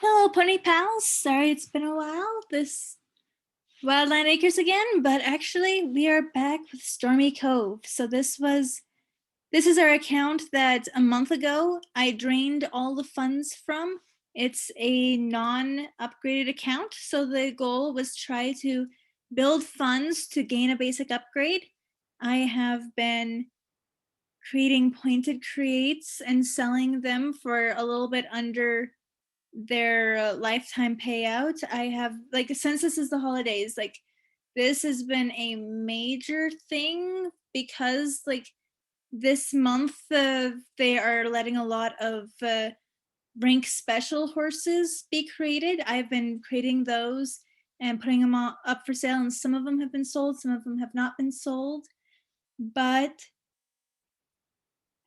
Hello, pony pals. Sorry it's been a while. This Wildland Acres again, but actually we are back with Stormy Cove. So this is our account that a month ago I drained all the funds from. It's a non-upgraded account, so the goal was try to build funds to gain a basic upgrade. I have been creating pointed creates and selling them for a little bit under their lifetime payout. I have, like, since this is the holidays, like, this has been a major thing because, like, this month they are letting a lot of rank special horses be created. I've been creating those and putting them up for sale, and some of them have been sold, some of them have not been sold. But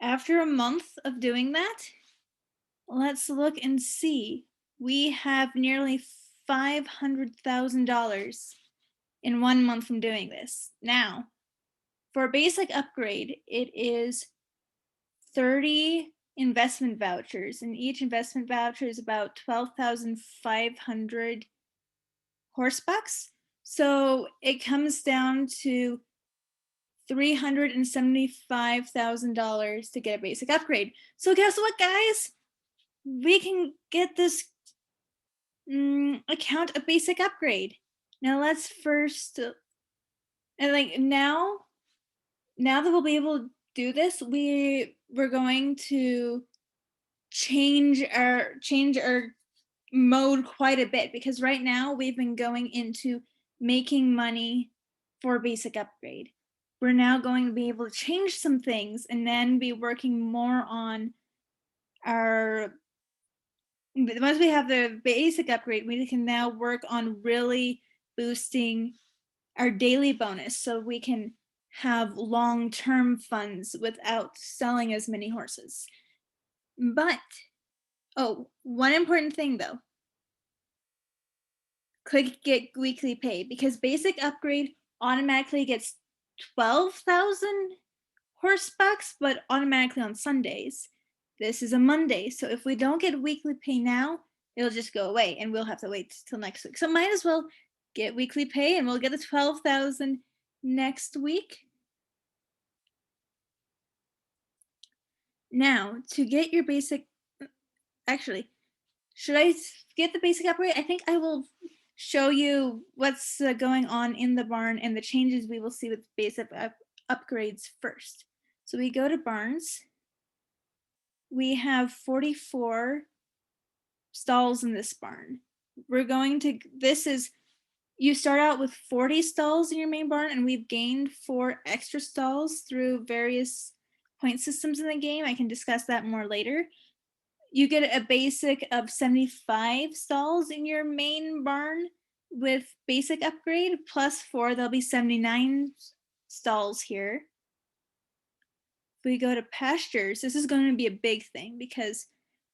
after a month of doing that, let's look and see. We have nearly $500,000 in 1 month from doing this. Now, for a basic upgrade, it is 30 investment vouchers, and each investment voucher is about 12,500 horsebucks. So it comes down to $375,000 to get a basic upgrade. So guess what, guys? We can get this account a basic upgrade. Now let's first, and like now that we'll be able to do this, we're going to change our mode quite a bit, because right now we've been going into making money for basic upgrade. We're now going to be able to change some things and then be working more on our, once we have the basic upgrade, we can now work on really boosting our daily bonus so we can have long-term funds without selling as many horses. But, oh, one important thing though. Click get weekly pay, because basic upgrade automatically gets 12,000 horsebucks, but automatically on Sundays. This is a Monday, so if we don't get weekly pay now, it'll just go away and we'll have to wait till next week. So might as well get weekly pay and we'll get the 12,000 next week. Now, to get your basic, actually, should I get the basic upgrade? I think I will show you what's going on in the barn and the changes we will see with basic upgrades first. So we go to barns. We have 44 stalls in this barn. We're going to, this is, you start out with 40 stalls in your main barn, and we've gained 4 extra stalls through various point systems in the game. I can discuss that more later. You get a basic of 75 stalls in your main barn with basic upgrade, plus 4, there'll be 79 stalls here. If we go to pastures, this is going to be a big thing, because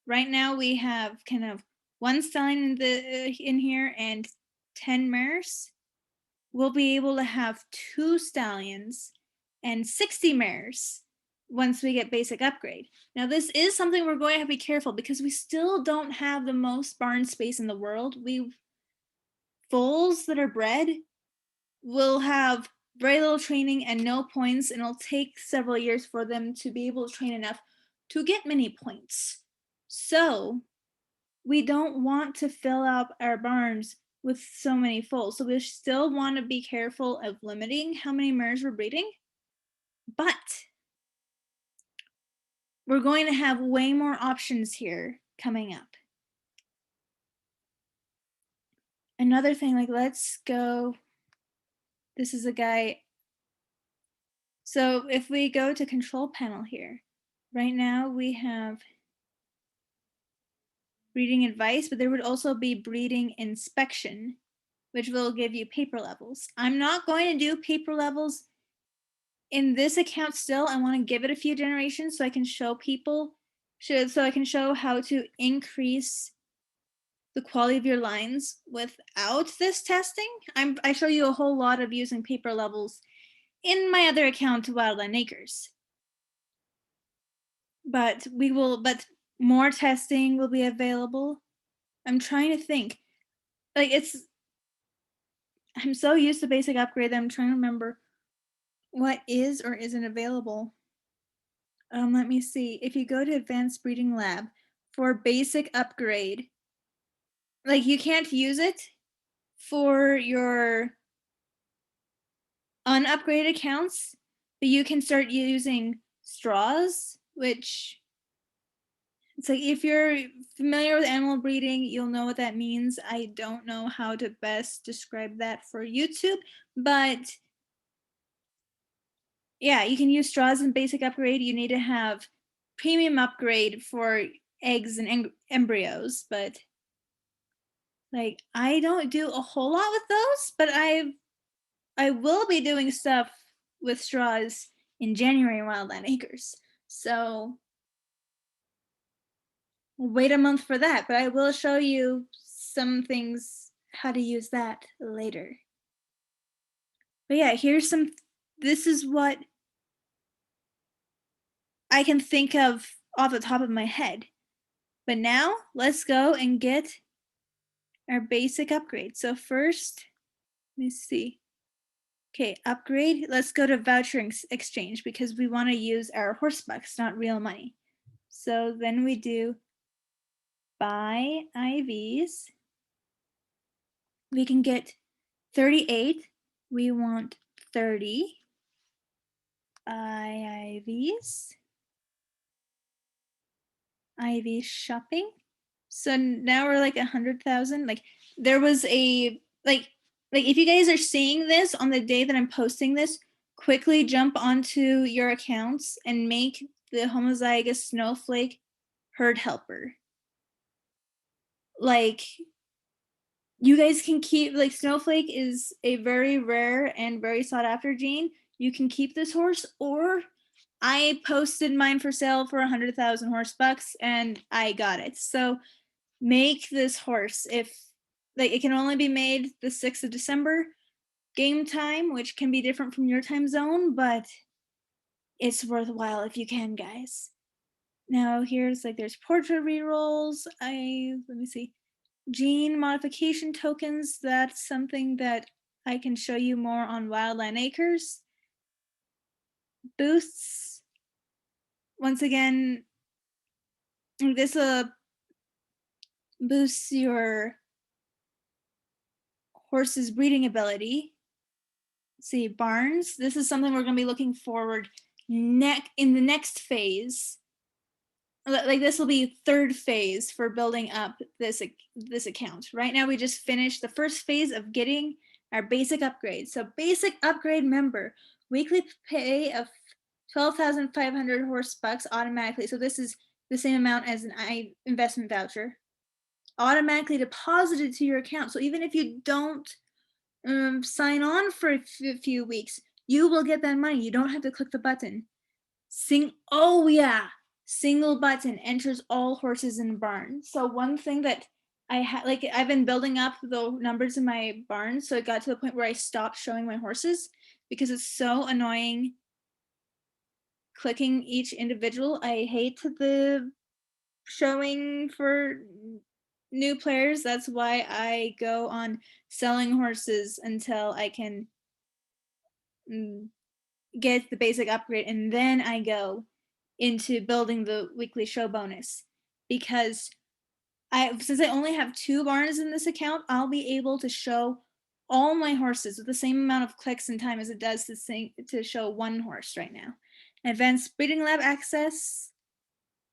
right now we have kind of 1 stallion in here and 10 mares. We'll be able to have 2 stallions and 60 mares once we get basic upgrade. Now this is something we're going to have to be careful, because we still don't have the most barn space in the world. Foals that are bred will have very little training and no points, and it'll take several years for them to be able to train enough to get many points. So we don't want to fill up our barns with so many foals. So we still want to be careful of limiting how many mares we're breeding, but we're going to have way more options here coming up. Another thing, like, let's go, this is a guy. So if we go to control panel here, right now we have breeding advice, but there would also be breeding inspection, which will give you paper levels. I'm not going to do paper levels in this account still. I want to give it a few generations so I can show people, so I can show how to increase the quality of your lines without this testing. I show you a whole lot of using paper levels in my other account, Wildland Acres. But more testing will be available. I'm trying to think. Like I'm so used to basic upgrade that I'm trying to remember what is or isn't available. Let me see. If you go to Advanced Breeding Lab for basic upgrade, like you can't use it for your unupgraded accounts, but you can start using straws, which it's like if you're familiar with animal breeding, you'll know what that means. I don't know how to best describe that for YouTube, but yeah, you can use straws in basic upgrade. You need to have premium upgrade for eggs and embryos, but like I don't do a whole lot with those, but I will be doing stuff with straws in January in Wildland Acres. So wait a month for that, but I will show you some things how to use that later. But yeah, this is what I can think of off the top of my head. But now let's go and get our basic upgrade. So first, let me see. Okay, upgrade. Let's go to voucher exchange because we want to use our horse bucks, not real money. So then we do buy IVs. We can get 38. We want 30 IVs. IV shopping. So now we're like 100,000. Like there was a like if you guys are seeing this on the day that I'm posting this, quickly jump onto your accounts and make the homozygous snowflake herd helper. Like you guys can keep, like snowflake is a very rare and very sought after gene. You can keep this horse, or I posted mine for sale for 100,000 horse bucks and I got it. So make this horse. If like it can only be made the 6th of December game time, which can be different from your time zone, but it's worthwhile if you can, guys. Now here's like there's portrait rerolls. Let me see. Gene modification tokens. That's something that I can show you more on Wildland Acres. Boosts. Once again, this boosts your horse's breeding ability. Let's see, barns. This is something we're going to be looking forward in the next phase. Like this will be third phase for building up this account. Right now we just finished the first phase of getting our basic upgrade. So basic upgrade member, weekly pay of 12,500 horse bucks automatically. So this is the same amount as an investment voucher, automatically deposited to your account. So even if you don't sign on for a few weeks, you will get that money. You don't have to click the button. Oh yeah, single button enters all horses in barn. So one thing that I've been building up the numbers in my barn, so it got to the point where I stopped showing my horses because it's so annoying clicking each individual. I hate the showing for new players. That's why I go on selling horses until I can get the basic upgrade, and then I go into building the weekly show bonus. Because since I only have 2 barns in this account, I'll be able to show all my horses with the same amount of clicks and time as it does to show 1 horse right now. Advanced breeding lab access.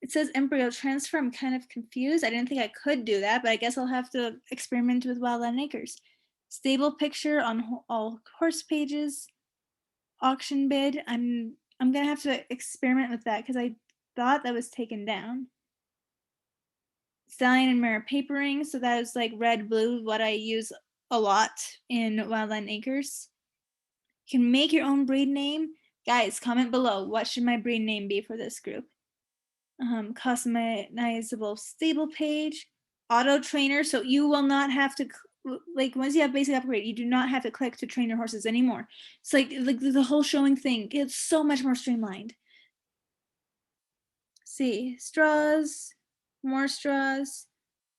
It says embryo transfer. I'm kind of confused. I didn't think I could do that, but I guess I'll have to experiment with Wildland Acres. Stable picture on all horse pages. Auction bid. I'm gonna have to experiment with that because I thought that was taken down. Stallion and mirror papering. So that is like red, blue, what I use a lot in Wildland Acres. You can make your own breed name. Guys, comment below. What should my breed name be for this group? Customizable stable page. Auto trainer. So you will not have to, like once you have basic upgrade, you do not have to click to train your horses anymore. It's like the whole showing thing. It's so much more streamlined. See, straws, more straws,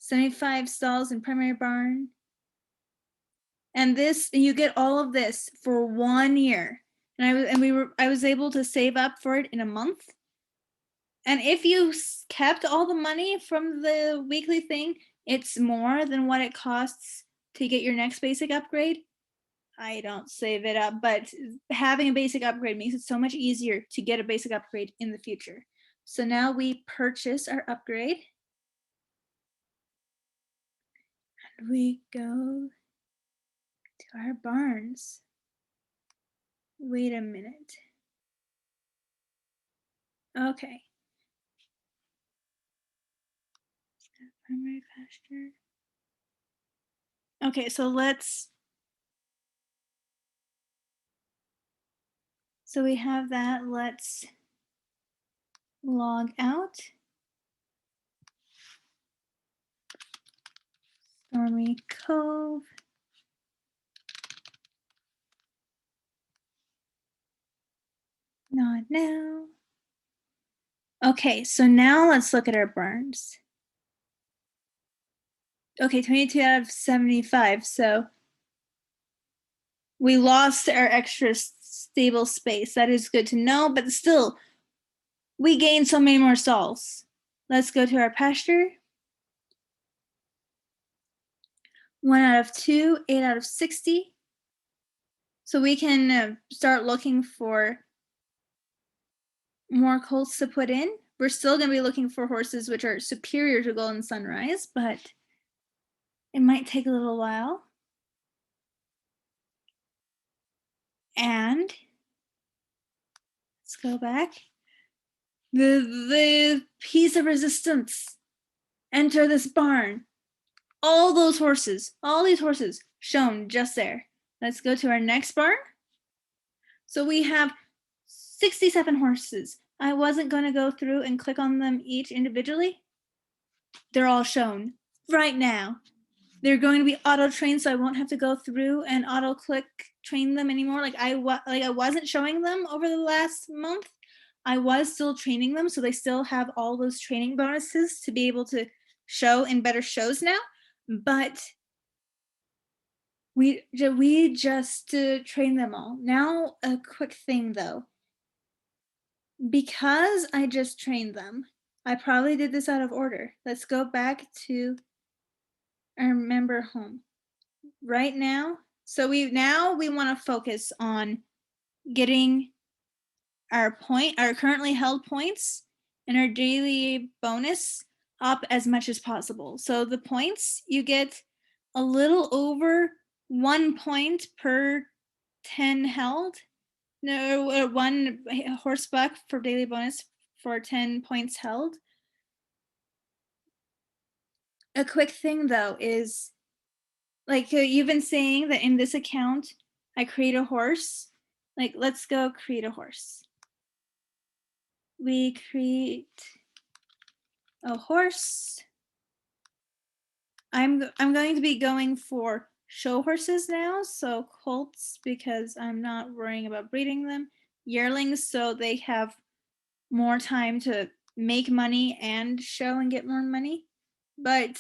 75 stalls in primary barn. And this, you get all of this for 1 year. And I was able to save up for it in a month. And if you kept all the money from the weekly thing, it's more than what it costs to get your next basic upgrade. I don't save it up, but having a basic upgrade makes it so much easier to get a basic upgrade in the future. So now we purchase our upgrade. And we go to our barns. Wait a minute. Okay. Primary pasture. Okay, so we have that. Let's log out. Stormy Cove. Not now. Okay, so now let's look at our barns. Okay, 22 out of 75. So we lost our extra stable space. That is good to know, but still, we gained so many more stalls. Let's go to our pasture. 1 out of 2, 8 out of 60. So we can start looking for more colts to put in. We're still going to be looking for horses which are superior to Golden Sunrise, but it might take a little while. And let's go back. The piece of resistance. Enter this barn. All those horses, all these horses shown just there. Let's go to our next barn. So we have 67 horses. I wasn't going to go through and click on them each individually. They're all shown right now. They're going to be auto trained, so I won't have to go through and auto click train them anymore. Like I wasn't showing them over the last month. I was still training them, so they still have all those training bonuses to be able to show in better shows now. But we just train them all. Now, a quick thing though. Because I just trained them, I probably did this out of order. Let's go back to our member home. Right now, so we want to focus on getting our currently held points and our daily bonus up as much as possible. So the points, you get a little over 1 point per 10 held. No, 1 horse buck for daily bonus for 10 points held. A quick thing though is, like you've been saying that in this account, I create a horse. Like, let's go create a horse. We create a horse. I'm going to be going for show horses now, so colts, because I'm not worrying about breeding them. Yearlings, so they have more time to make money and show and get more money. But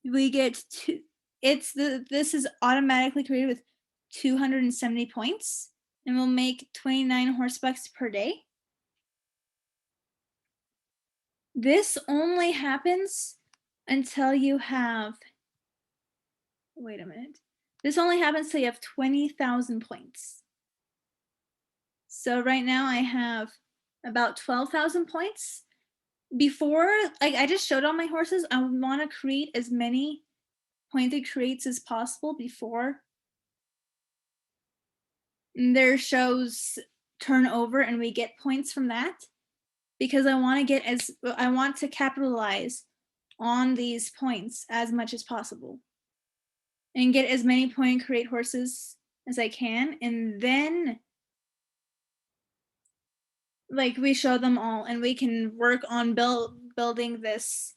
we get this is automatically created with 270 points, and we'll make 29 horsebucks per day. This only happens until you have, wait a minute. This only happens till you have 20,000 points. So right now I have about 12,000 points. Before, like I just showed all my horses, I want to create as many pointed crates as possible before their shows turn over and we get points from that, because I want to capitalize on these points as much as possible and get as many point crate horses as I can, and then like we show them all and we can work on building this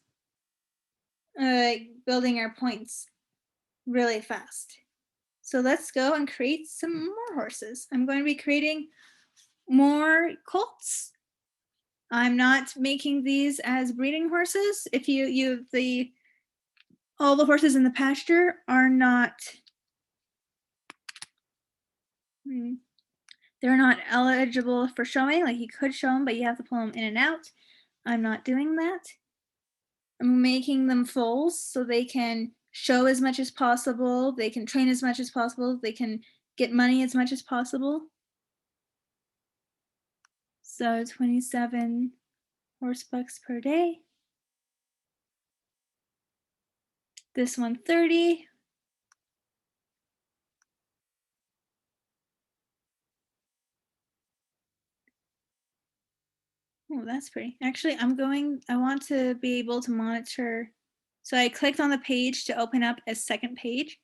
building our points really fast. So let's go and create some more horses. I'm going to be creating more colts. I'm not making these as breeding horses. If all the horses in the pasture are not, they're not eligible for showing. Like you could show them, but you have to pull them in and out. I'm not doing that. I'm making them foals so they can show as much as possible. They can train as much as possible. They can get money as much as possible. So 27 horse bucks per day. This one 30. Oh, that's pretty. Actually, I want to be able to monitor. So I clicked on the page to open up a second page.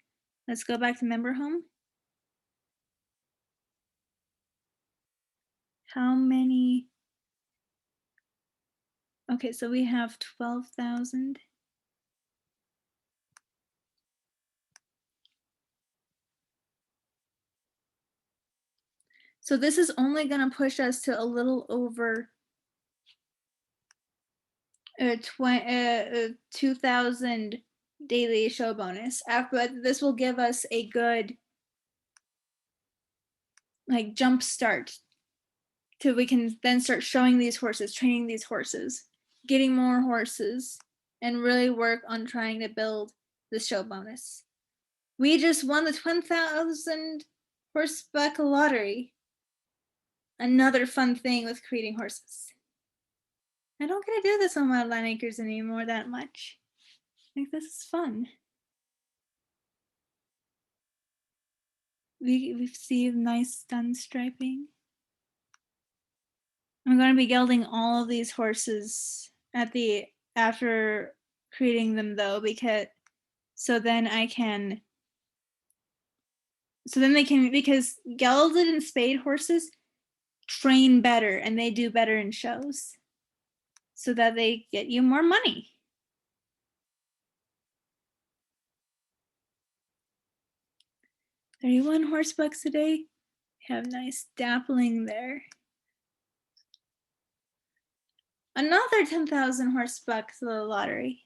Let's go back to member home. How many? Okay, so we have 12,000. So this is only going to push us to a little over 2,000 daily show bonus. But this will give us a good like jump start till we can then start showing these horses, training these horses, getting more horses, and really work on trying to build the show bonus. We just won the 10,000 horseback lottery. Another fun thing with creating horses. I don't get to do this on Wildland Acres anymore that much. I think this is fun. We see nice dun striping. I'm going to be gelding all of these horses after creating them though, because because gelded and spayed horses train better and they do better in shows so that they get you more money. $31 horse bucks a day. We have nice dappling there. Another 10,000 horse bucks of the lottery.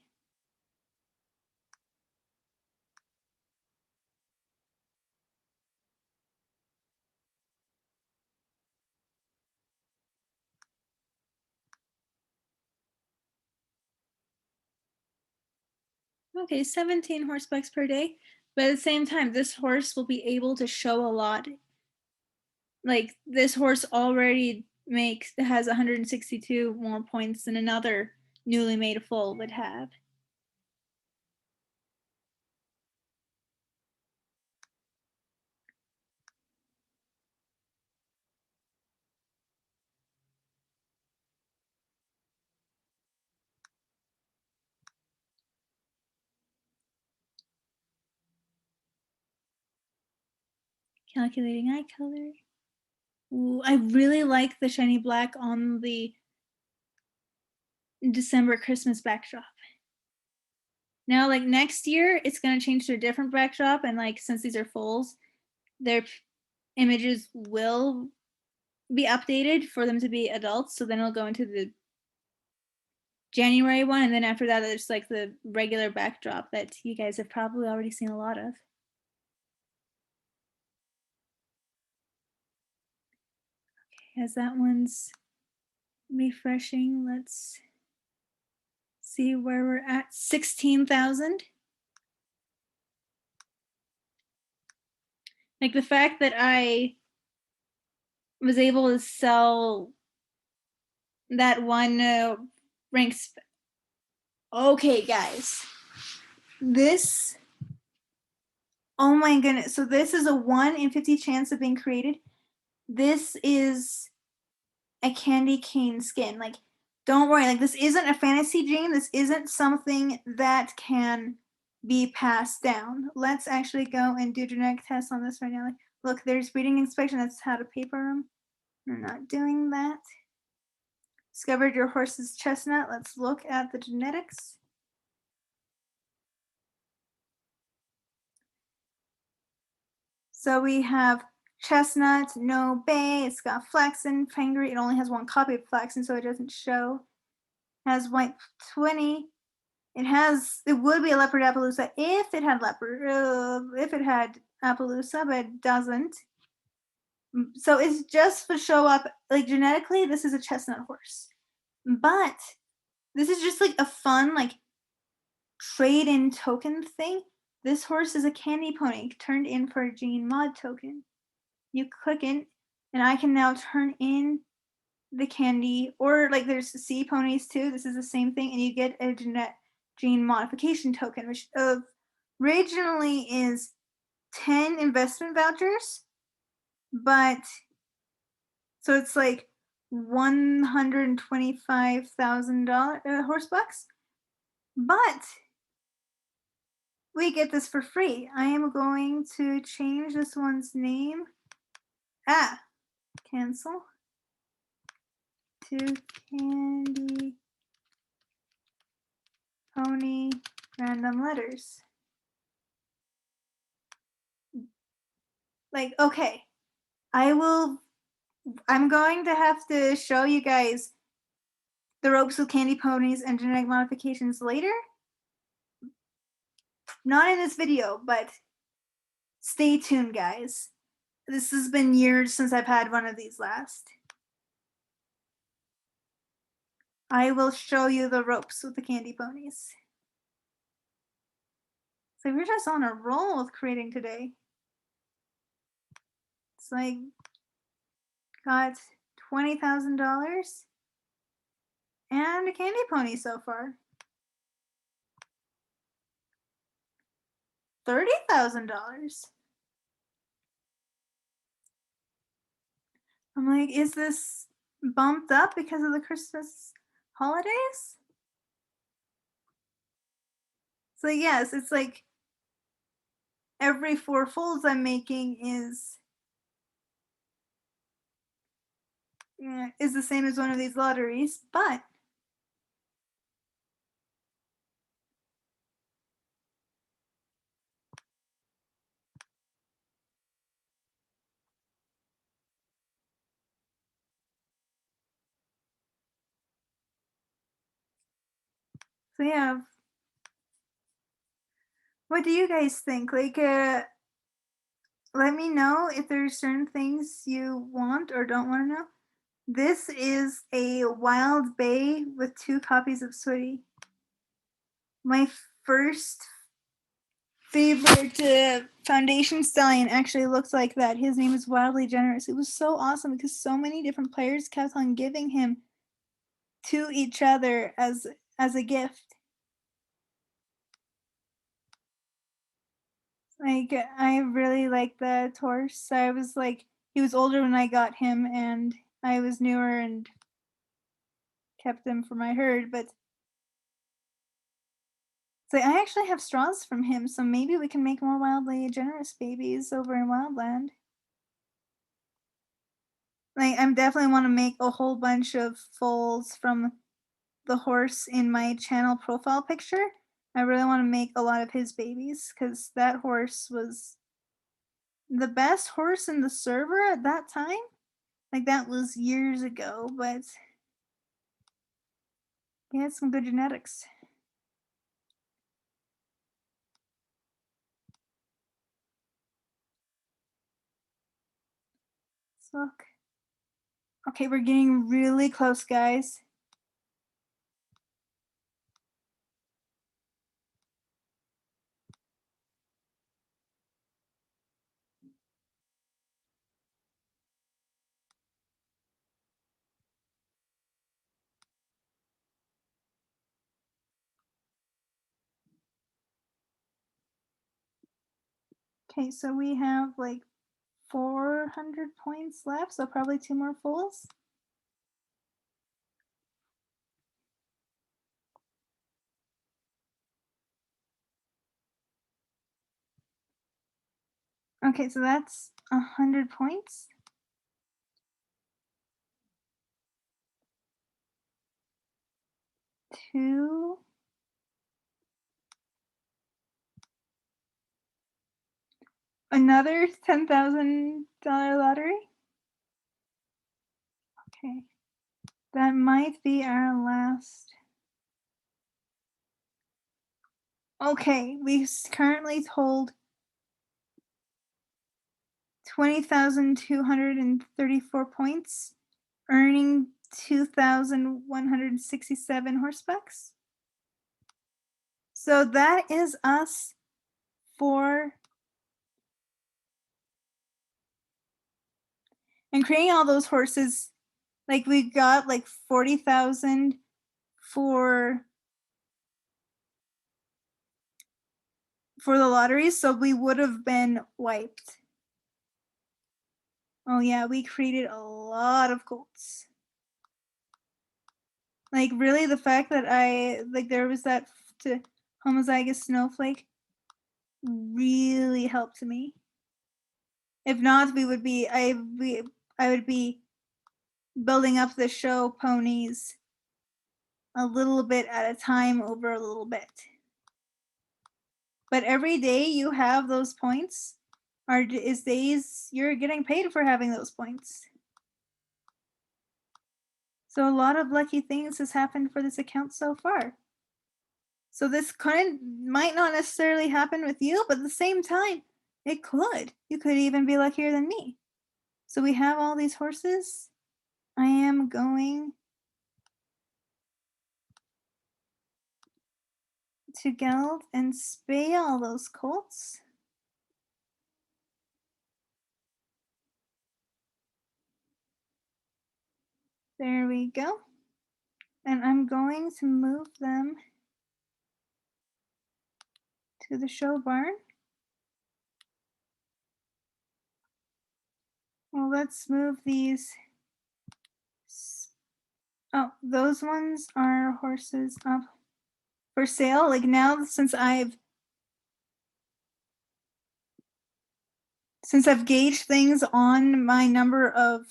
Okay, 17 horse bucks per day. But at the same time, this horse will be able to show a lot. Like this horse already has 162 more points than another newly made foal would have. Calculating eye color. Ooh, I really like the shiny black on the December Christmas backdrop. Now, like next year, it's going to change to a different backdrop. And like, since these are foals, their images will be updated for them to be adults. So then it'll go into the January one. And then after that, there's like the regular backdrop that you guys have probably already seen a lot of. Okay, as that one's refreshing, let's see where we're at. 16,000. Like the fact that I was able to sell that one ranks. Okay, guys, this. Oh my goodness! So this is a 1 in 50 chance of being created. This is a candy cane skin. Like, don't worry. Like, this isn't a fantasy gene. This isn't something that can be passed down. Let's actually go and do genetic tests on this right now. Like, look, there's breeding inspection. That's how to paper them. We're not doing that. Discovered your horse's chestnut. Let's look at the genetics. So we have chestnut, no bay. It's got flaxen, fangry. It only has one copy of flaxen, so it doesn't show. Has white 20. it would be a leopard Appaloosa if it had Appaloosa, but it doesn't. So it's just for show up, like genetically, this is a chestnut horse. But this is just like a fun, like trade-in token thing. This horse is a candy pony turned in for a gene mod token. You click it, and I can now turn in the candy, or like there's sea ponies too. This is the same thing, and you get a gene modification token, which originally is 10 investment vouchers, but so it's like $125,000 horse bucks, but we get this for free. I am going to change this one's name. Cancel to Candy Pony Random Letters. Like, okay, I'm going to have to show you guys the ropes with candy ponies and genetic modifications later. Not in this video, but stay tuned, guys. This has been years since I've had one of these last. I will show you the ropes with the candy ponies. So we're just on a roll with creating today. It's like got $20,000 and a candy pony so far. $30,000. I'm like, is this bumped up because of the Christmas holidays? So yes, it's like every 4 folds I'm making is the same as one of these lotteries, but so yeah. What do you guys think? Like, let me know if there's certain things you want or don't want to know. This is a wild bay with 2 copies of Sooty. My first favorite foundation stallion actually looks like that. His name is Wildly Generous. It was so awesome because so many different players kept on giving him to each other as a gift. Like, I really like the horse. I was like, he was older when I got him, and I was newer and kept him for my herd. But so I actually have straws from him, so maybe we can make more Wildly Generous babies over in Wildland. Like, I'm definitely want to make a whole bunch of foals from the horse in my channel profile picture. I really want to make a lot of his babies because that horse was the best horse in the server at that time. Like, that was years ago, but he had some good genetics. Let's look. Okay, we're getting really close, guys. Okay, so we have like 400 points left, so probably 2 more fulls. Okay, so that's 100 points. Two. Another $10,000 lottery. Okay, that might be our last. Okay, we currently hold 20,234 points, earning 2,167 horsebucks. So that is us for and creating all those horses. Like we got like 40,000 for the lottery, so we would have been wiped. Oh yeah, we created a lot of colts. Like really, the fact that there was that homozygous snowflake really helped me. If not, I would be building up the show ponies a little bit at a time over a little bit. But every day you have those points is days you're getting paid for having those points. So a lot of lucky things has happened for this account so far. So this might not necessarily happen with you, but at the same time, it could. You could even be luckier than me. So we have all these horses. I am going to geld and spay all those colts. There we go. And I'm going to move them to the show barn. Well, let's move these. Oh, those ones are horses up for sale. Like now, since I've gauged things on my number of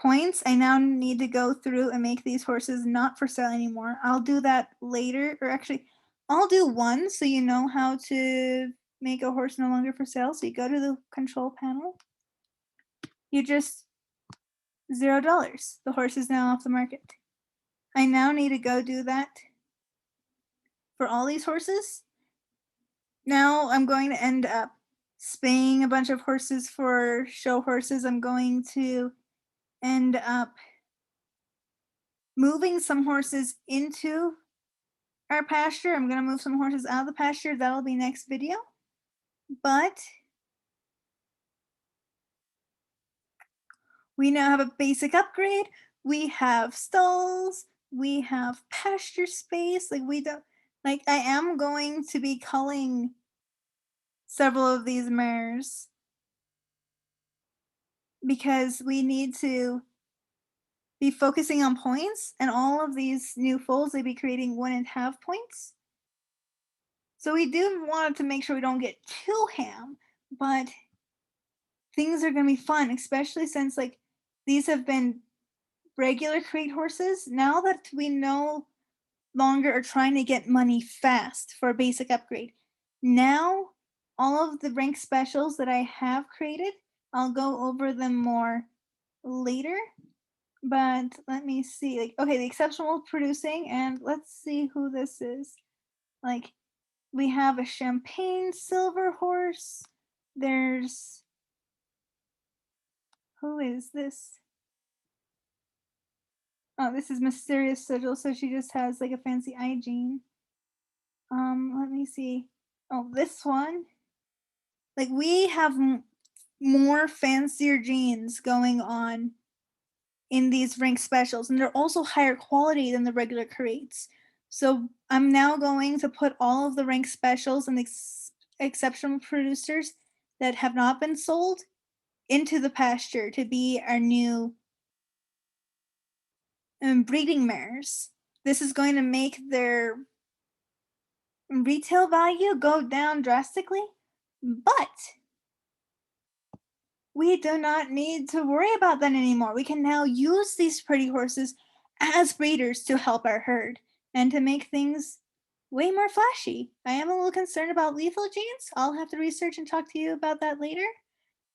points, I now need to go through and make these horses not for sale anymore. I'll do that later, or actually, I'll do one so you know how to make a horse no longer for sale. So you go to the control panel. You just $0. The horse is now off the market. I now need to go do that for all these horses. Now I'm going to end up spaying a bunch of horses for show horses. I'm going to end up moving some horses into our pasture. I'm going to move some horses out of the pasture. That'll be next video. But we now have a basic upgrade. We have stalls. We have pasture space. I am going to be culling several of these mares because we need to be focusing on points, and all of these new foals, they be creating 1.5 points. So we do want to make sure we don't get too ham, but things are going to be fun, especially since these have been regular crate horses. Now that we no longer are trying to get money fast for a basic upgrade, now all of the rank specials that I have created, I'll go over them more later. But let me see. Okay, the exceptional producing, and let's see who this is. We have a champagne silver horse. There's who is this? Oh, this is Mysterious Sigil, so she just has a fancy eye gene. Let me see. Oh, this one. We have more fancier genes going on in these rank specials, and they're also higher quality than the regular crates. So I'm now going to put all of the rank specials and exceptional producers that have not been sold into the pasture to be our new breeding mares. This is going to make their retail value go down drastically, but we do not need to worry about that anymore. We can now use these pretty horses as breeders to help our herd and to make things way more flashy. I am a little concerned about lethal genes. I'll have to research and talk to you about that later,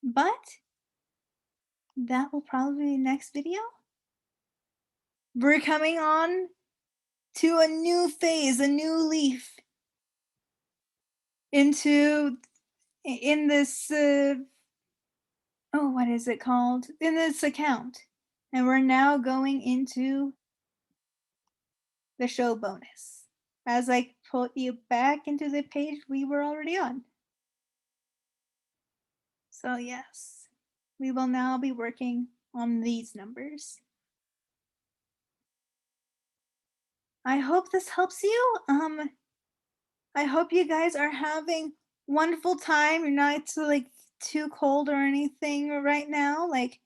but that will probably be next video. We're coming on to a new phase, a new leaf into in this oh, what is it called? In this account. And we're now going into the show bonus as I put you back into the page we were already on. So yes, we will now be working on these numbers. I hope this helps you. I hope you guys are having wonderful time. You're not like too cold or anything right now. Like,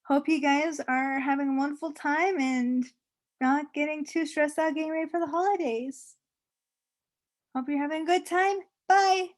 hope you guys are having a wonderful time and not getting too stressed out getting ready for the holidays. Hope you're having a good time. Bye.